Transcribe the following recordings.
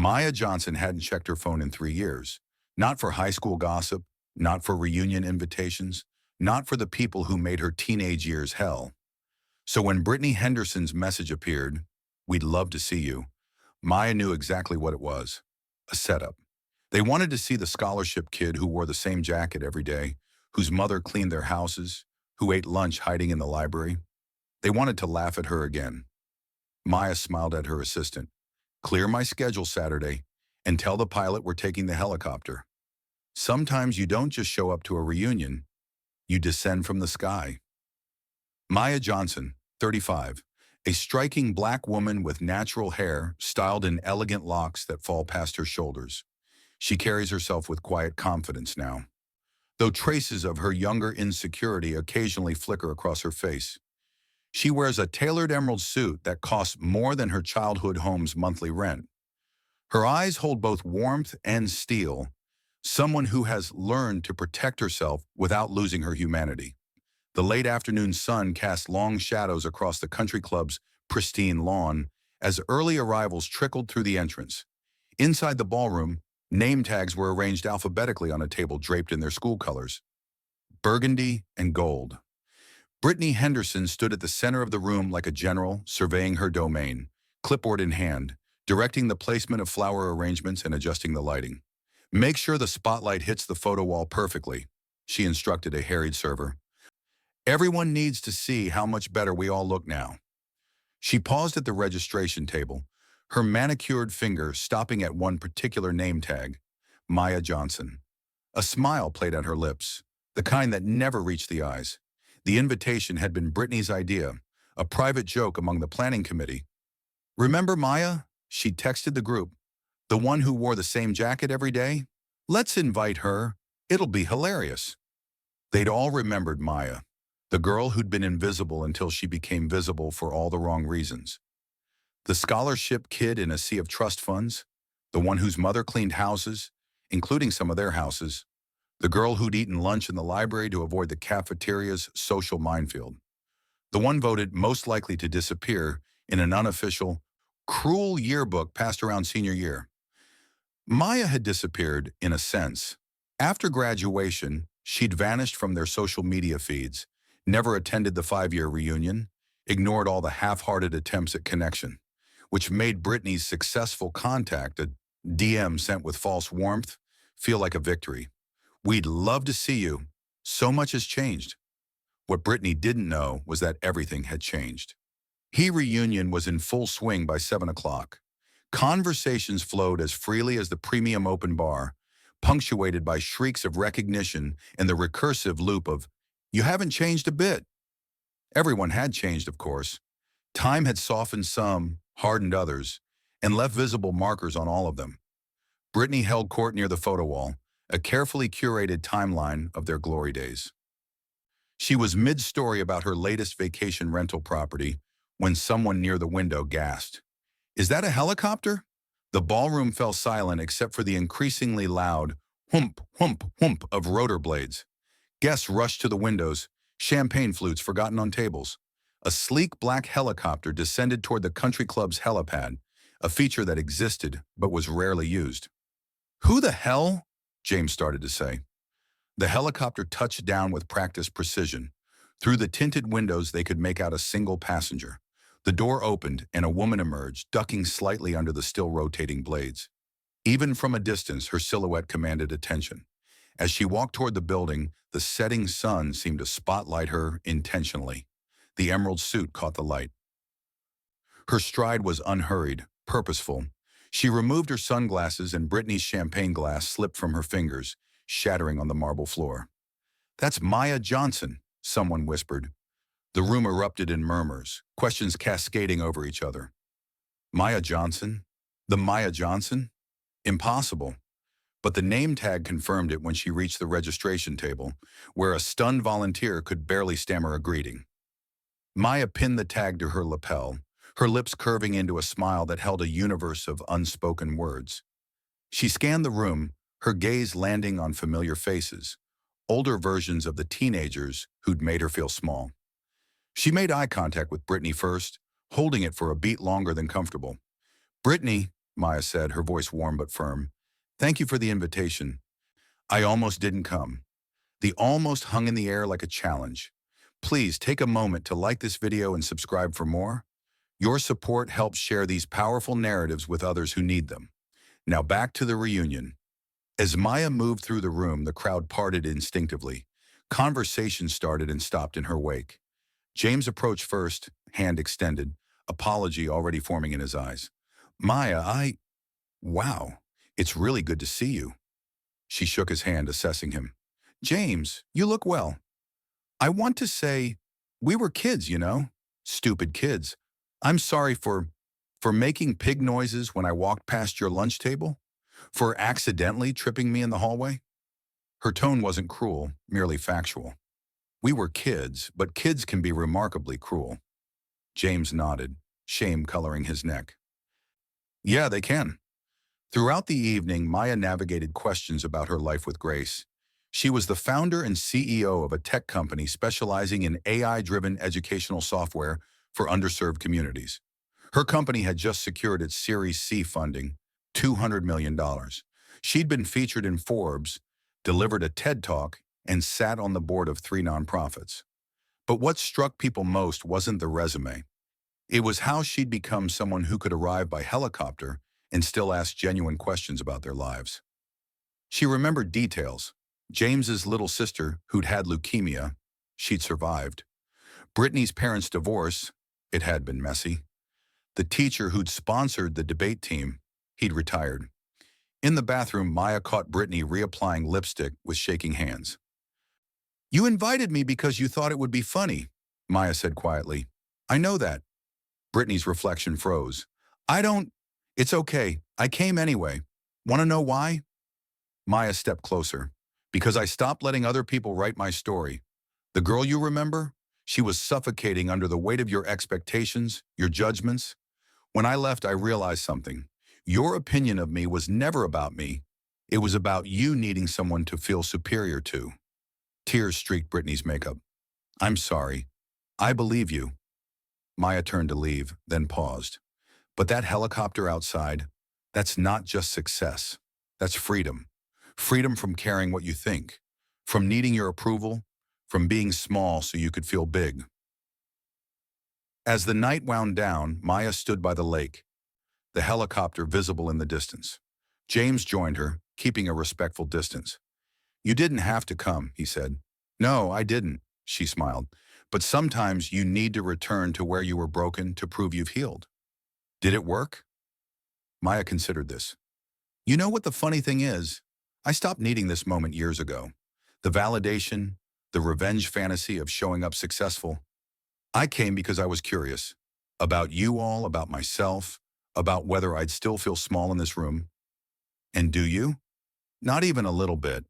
Maya Johnson hadn't checked her phone in 3 years. Not for high school gossip, not for reunion invitations, not for the people who made her teenage years hell. So when Brittany Henderson's message appeared, "We'd love to see you," Maya knew exactly what it was. A setup. They wanted to see the scholarship kid who wore the same jacket every day, whose mother cleaned their houses, who ate lunch hiding in the library. They wanted to laugh at her again. Maya smiled at her assistant. "Clear my schedule Saturday and tell the pilot we're taking the helicopter. Sometimes you don't just show up to a reunion, you descend from the sky." Maya Johnson, 35, a striking black woman with natural hair styled in elegant locks that fall past her shoulders. She carries herself with quiet confidence now, though traces of her younger insecurity occasionally flicker across her face. She wears a tailored emerald suit that costs more than her childhood home's monthly rent. Her eyes hold both warmth and steel, someone who has learned to protect herself without losing her humanity. The late afternoon sun cast long shadows across the country club's pristine lawn as early arrivals trickled through the entrance. Inside the ballroom, name tags were arranged alphabetically on a table draped in their school colors, burgundy and gold. Brittany Henderson stood at the center of the room like a general surveying her domain, clipboard in hand, directing the placement of flower arrangements and adjusting the lighting. "Make sure the spotlight hits the photo wall perfectly," she instructed a harried server. "Everyone needs to see how much better we all look now." She paused at the registration table, her manicured finger stopping at one particular name tag, Maya Johnson. A smile played at her lips, the kind that never reached the eyes. The invitation had been Brittany's idea, a private joke among the planning committee. "Remember Maya?" She texted the group. "The one who wore the same jacket every day? Let's invite her. It'll be hilarious." They'd all remembered Maya, the girl who'd been invisible until she became visible for all the wrong reasons. The scholarship kid in a sea of trust funds, the one whose mother cleaned houses, including some of their houses, the girl who'd eaten lunch in the library to avoid the cafeteria's social minefield, the one voted most likely to disappear in an unofficial, cruel yearbook passed around senior year. Maya had disappeared, in a sense. After graduation, she'd vanished from their social media feeds, never attended the 5-year reunion, ignored all the half-hearted attempts at connection, which made Brittany's successful contact, a DM sent with false warmth, feel like a victory. "We'd love to see you. So much has changed." What Brittany didn't know was that everything had changed. Reunion was in full swing by 7 o'clock. Conversations flowed as freely as the premium open bar, punctuated by shrieks of recognition and the recursive loop of, "You haven't changed a bit." Everyone had changed, of course. Time had softened some, hardened others, and left visible markers on all of them. Brittany held court near the photo wall, a carefully curated timeline of their glory days. She was mid-story about her latest vacation rental property when someone near the window gasped, "Is that a helicopter?" The ballroom fell silent except for the increasingly loud whoomp, whoomp, whoomp of rotor blades. Guests rushed to the windows, champagne flutes forgotten on tables. A sleek black helicopter descended toward the country club's helipad, a feature that existed but was rarely used. "Who the hell?" James started to say. The helicopter touched down with practiced precision. Through the tinted windows they could make out a single passenger. The door opened and a woman emerged, ducking slightly under the still rotating blades. Even from a distance, her silhouette commanded attention. As she walked toward the building, the setting sun seemed to spotlight her intentionally. The emerald suit caught the light. Her stride was unhurried, purposeful. She removed her sunglasses and Brittany's champagne glass slipped from her fingers, shattering on the marble floor. "That's Maya Johnson," someone whispered. The room erupted in murmurs, questions cascading over each other. Maya Johnson? The Maya Johnson? Impossible. But the name tag confirmed it when she reached the registration table, where a stunned volunteer could barely stammer a greeting. Maya pinned the tag to her lapel, her lips curving into a smile that held a universe of unspoken words. She scanned the room, her gaze landing on familiar faces, older versions of the teenagers who'd made her feel small. She made eye contact with Brittany first, holding it for a beat longer than comfortable. "Brittany," Maya said, her voice warm but firm. Thank you for the invitation. I almost didn't come. The almost hung in the air like a challenge. Please take a moment to like this video and subscribe for more. Your support helps share these powerful narratives with others who need them. Now back to the reunion. As Maya moved through the room, the crowd parted instinctively. Conversation started and stopped in her wake. James approached first, hand extended, apology already forming in his eyes. Maya, wow, it's really good to see you. She shook his hand, assessing him. James, you look well. I want to say, we were kids, you know? Stupid kids. I'm sorry for making pig noises when I walked past your lunch table? For accidentally tripping me in the hallway? Her tone wasn't cruel, merely factual. We were kids, but kids can be remarkably cruel. James nodded, shame coloring his neck. Yeah, they can. Throughout the evening, Maya navigated questions about her life with grace. She was the founder and CEO of a tech company specializing in AI-driven educational software for underserved communities. Her company had just secured its Series C funding, $200 million. She'd been featured in Forbes, delivered a TED Talk, and sat on the board of 3 nonprofits. But what struck people most wasn't the resume. It was how she'd become someone who could arrive by helicopter and still ask genuine questions about their lives. She remembered details. James's little sister, who'd had leukemia, she'd survived. Brittany's parents' divorce, it had been messy. The teacher who'd sponsored the debate team, he'd retired. In the bathroom, Maya caught Brittany reapplying lipstick with shaking hands. You invited me because you thought it would be funny, Maya said quietly. I know that. Brittany's reflection froze. It's okay. I came anyway. Want to know why? Maya stepped closer. Because I stopped letting other people write my story. The girl you remember? She was suffocating under the weight of your expectations, your judgments. When I left, I realized something. Your opinion of me was never about me. It was about you needing someone to feel superior to. Tears streaked Brittany's makeup. I'm sorry. I believe you. Maya turned to leave, then paused. But that helicopter outside, that's not just success. That's freedom. Freedom from caring what you think, from needing your approval, from being small so you could feel big. As the night wound down, Maya stood by the lake, the helicopter visible in the distance. James joined her, keeping a respectful distance. You didn't have to come, he said. No, I didn't, she smiled. But sometimes you need to return to where you were broken to prove you've healed. Did it work? Maya considered this. You know what the funny thing is? I stopped needing this moment years ago. The validation, the revenge fantasy of showing up successful. I came because I was curious. About you all, about myself, about whether I'd still feel small in this room. And do you? Not even a little bit.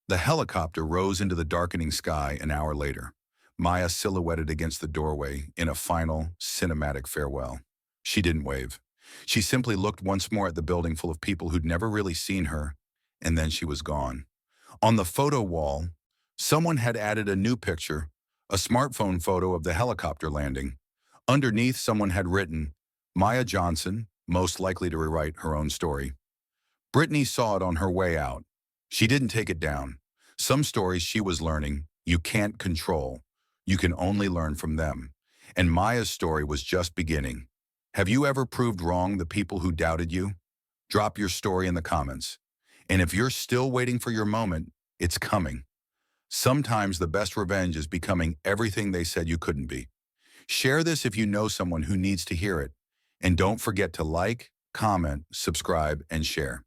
The helicopter rose into the darkening sky an hour later. Maya silhouetted against the doorway in a final, cinematic farewell. She didn't wave. She simply looked once more at the building full of people who'd never really seen her, and then she was gone. On the photo wall, someone had added a new picture, a smartphone photo of the helicopter landing. Underneath, someone had written, Maya Johnson, most likely to rewrite her own story. Brittany saw it on her way out. She didn't take it down. Some stories she was learning, you can't control. You can only learn from them. And Maya's story was just beginning. Have you ever proved wrong the people who doubted you? Drop your story in the comments. And if you're still waiting for your moment, it's coming. Sometimes the best revenge is becoming everything they said you couldn't be. Share this if you know someone who needs to hear it. And don't forget to like, comment, subscribe, and share.